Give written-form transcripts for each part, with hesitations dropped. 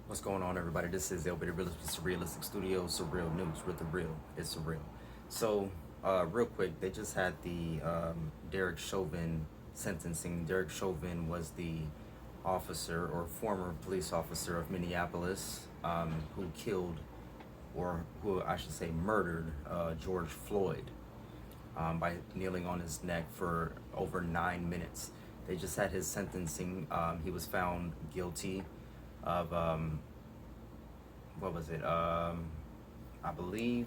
What's going on, everybody? This is LIABLE Surrealistic Studio, Surreal News with the real. It's surreal. So, real quick, they just had the Derek Chauvin sentencing. Derek Chauvin was the officer or former police officer of Minneapolis who killed, or who I should say murdered, George Floyd by kneeling on his neck for over 9 minutes. They just had his sentencing. He was found guilty of what was it? I believe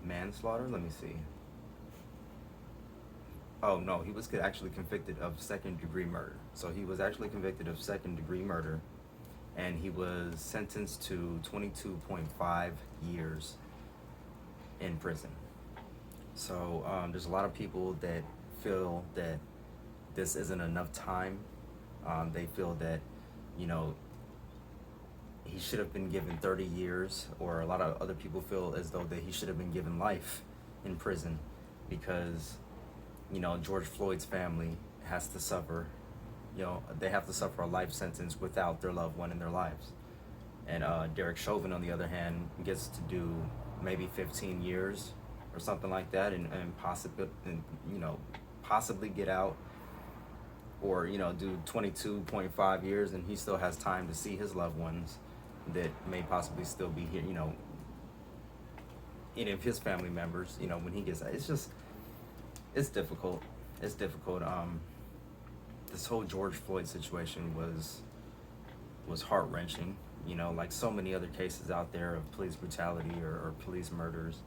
manslaughter. Let me see. Oh no, he was actually convicted of second-degree murder. So he was actually convicted of second-degree murder, and he was sentenced to 22.5 years in prison. So there's a lot of people that feel that this isn't enough time. They feel that, you know, he should have been given 30 years, or a lot of other people feel as though that he should have been given life in prison because, you know, George Floyd's family has to suffer, you know, they have to suffer a life sentence without their loved one in their lives. And Derek Chauvin, on the other hand, gets to do maybe 15 years or something like that, and possibly get out, or do 22.5 years, and he still has time to see his loved ones that may possibly still be here, any of his family members, when he gets out. It's difficult. This whole George Floyd situation was heart-wrenching, like so many other cases out there of police brutality or police murders.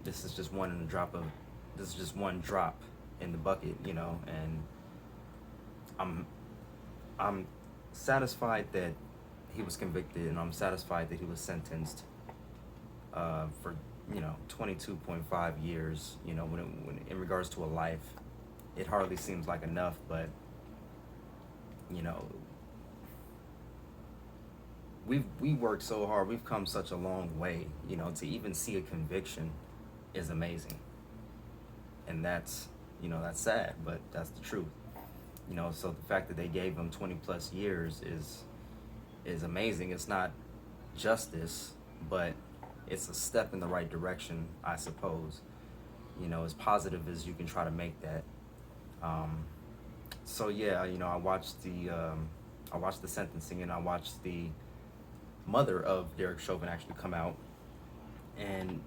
This is just one drop in the bucket, and I'm satisfied that he was convicted, and I'm satisfied that he was sentenced for 22.5 years. When in regards to a life, it hardly seems like enough, but we worked so hard, we've come such a long way. To even see a conviction is amazing, and that's sad, but that's the truth. So the fact that they gave him 20 plus years is amazing. It's not justice, but it's a step in the right direction, I suppose. As positive as you can try to make that. So yeah, I watched the sentencing, and I watched the mother of Derek Chauvin actually come out, and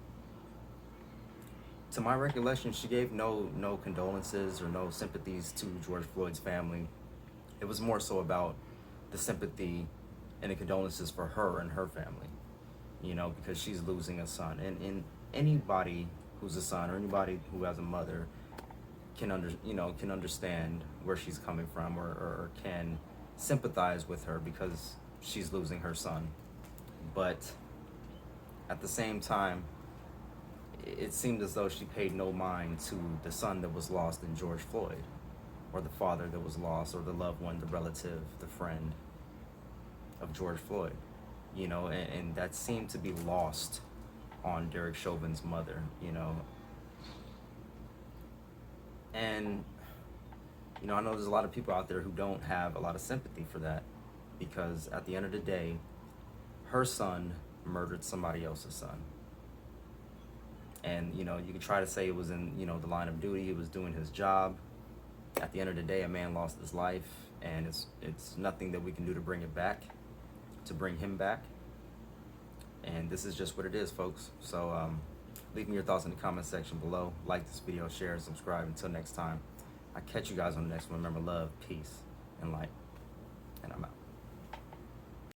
to my recollection, she gave no condolences or no sympathies to George Floyd's family. It was more so about the sympathy and the condolences for her and her family, because she's losing a son. And anybody who's a son, or anybody who has a mother, can understand where she's coming from, or can sympathize with her because she's losing her son. But at the same time, it seemed as though she paid no mind to the son that was lost in George Floyd, or the father that was lost, or the loved one, the relative, the friend of George Floyd, and that seemed to be lost on Derek Chauvin's mother, and I know there's a lot of people out there who don't have a lot of sympathy for that, because at the end of the day, her son murdered somebody else's son. And you can try to say it was in the line of duty, he was doing his job. At the end of the day, a man lost his life, and it's nothing that we can do to bring him back. And this is just what it is, folks. So leave me your thoughts in the comment section below. Like this video, share, and subscribe. Until next time, I catch you guys on the next one. Remember, love, peace, and light, and I'm out.